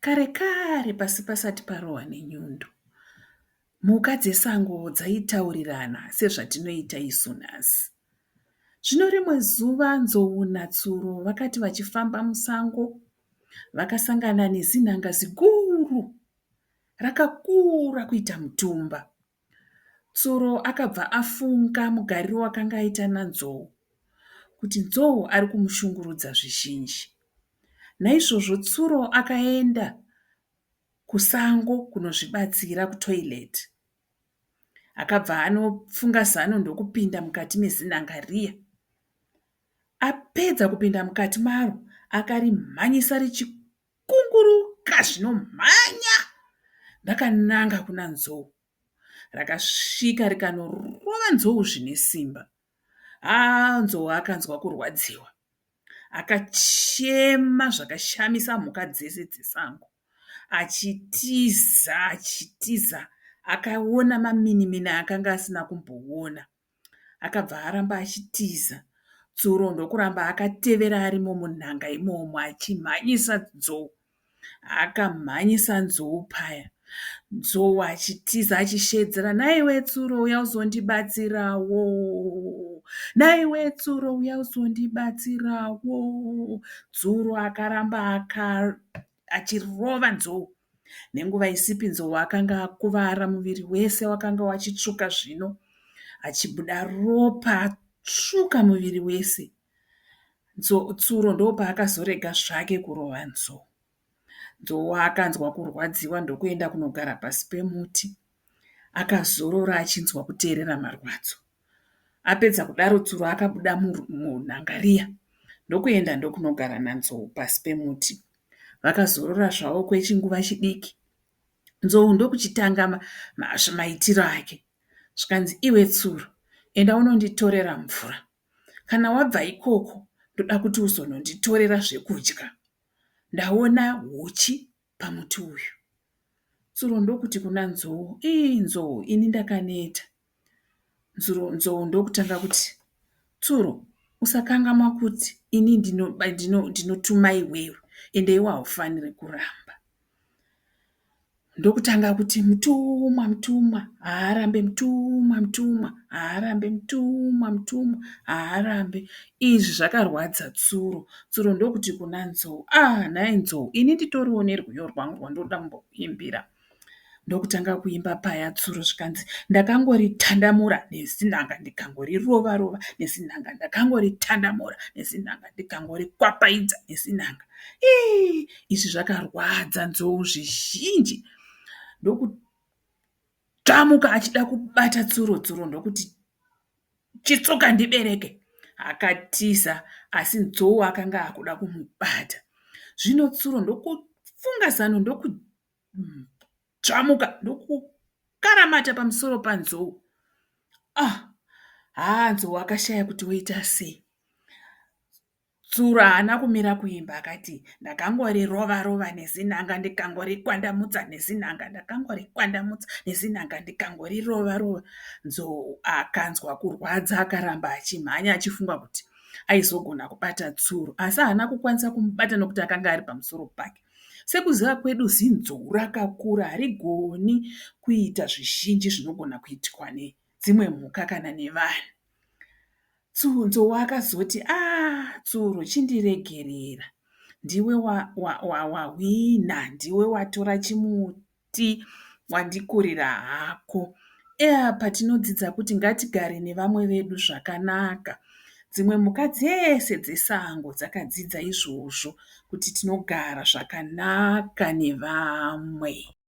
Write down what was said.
Kare kare pasi pasati parohwa nenyundo, mhuka dzesango dzaitaurirana sezvatinoita isu nhasi. Zvino rimwe zuva nzou natsuro vakati vachifamba musango vakasangana nezinhanga ziguru rakakura kuita mutumba. Tsuro akabva afunga mugariro wakanga aita nanzou kuti nzou ari kumushungurudza zvizhinji. Naizvozvo tsuro akaenda kusango kunozvibatsira kutoireti. Akabva anofunga zano ndokupinda mukati mezinhanga riya. Apedza kupinda mukati maro akarimhanyisa richikunguruka zvinomhanya rakananga kuna nzou. Rakasvika rikanorova nzou zvine simba. Nzou akanzwa kurwadziwa. Akachema zvakashamisa mhuka dzese dzesango. Achitiza achitiza akaona maminimini akanga asina kumboona. Akabva aramba achitiza. Tsuro ndokuramba akatevera arimo munhanga imomo achimhanyisa nzou. Akamhanyisa nzou paya. Nzou achitiza achishedzera, "Nhaiwe Tsuro, uya uzondibatsirawo. Nhaiwe Tsuro, uya uzondibatsirawo." Tsuro akaramba achirova nzou. Nenguva isipi nzou akanga akuvara, muviri wese wakanga wachitsvuka zvino, achibuda ropa tsvuka muviri wese. Tsuro ndopaakazorega zvake kurova nzou. Nzou akanzwa kurwadziwa ndokuenda kunogara pasi pemuti. Akazorora achinzwa kuteerera marwadzo. Apedza kudaro Tsuro akabuda munhanga riya ndokuenda ndokunogara nanzou pasi pemuti. Vakazorora zvavo kwechinguva chidiki. Nzou ndokuchitanga maitiro ake. Zvikanzi, "Iwe Tsuro, enda unonditorera mvura. Kana wabva ikoko, ndoda kuti uzononditorera zvekudya. Ndaona huchi pamuti uyu." Tsuro ndokuti kuna nzou, "Nzou, ini ndakaneta." Nzou ndokutanga kuti, "Tsuro, usakangama kuti ini ndinotuma iwewe, ende iwe haufaniri kuramba." Ndokutanga kuti, "Mutumwa, mutumwa, haarambe, mutumwa, mutumwa, haarambe, mutumwa, mutumwa, haarambe." Izvi zvakarwadza Tsuro. Tsuro ndokuti kuna nzou, "Nhai Nzou, ini nditoriwo nerwiyo rwangu rwandoda kumbokuimbira." Ndokutanga kuimba paya Tsuro zvikanzi, "Ndakangoritandamura nezinhanga ndikangorirova-rova nezinhanga. Ndakangoritandamura nezinhanga ndikangorikwapaidza nezinhanga." Izvi zvakarwadza Nzou zvizhinji. Ndokutsvamuka achida kubata Tsuro. Tsuro ndokuti, "Chitsuka ndibereke." Akatiza, asi Nzou akanga akuda kumubata. Zvino Tsuro ndokufunga zano ndokutsvamuka ndokukaramata pamusoro paNzou. Nzou akashaya kuti oita sei. Tsuro haana kumira kuimba, akati, "Ndakangorirova-rova nezinhanga ndikangorikwandamutsa nezinhanga. Ndakangorikwandamutsa nezinhanga ndikangorirova-rova." Nzou akanzwa kurwadza akaramba achimhanya achifunga kuti aizogona kubata Tsuro, asi haana kukwanisa kumubata nokuti akanga ari pamusoro pake. Sekuziva kwedu zinzou rakakura harigoni kuita zvizhinji zvinogona kuitwa nedzimwe mhuka kana nevanhu. Nzou akazoti, "Tsuro, chindiregerera. Ndiwe wahwina, ndiwe watora chimuti wandikurira hako. Patinodzidza kuti ngatigare nevamwe vedu zvakanaka. Dzimwe mhuka dzese dzesango dzakadzidza izvozvo, kuti tinogara zvakanaka nevamwe."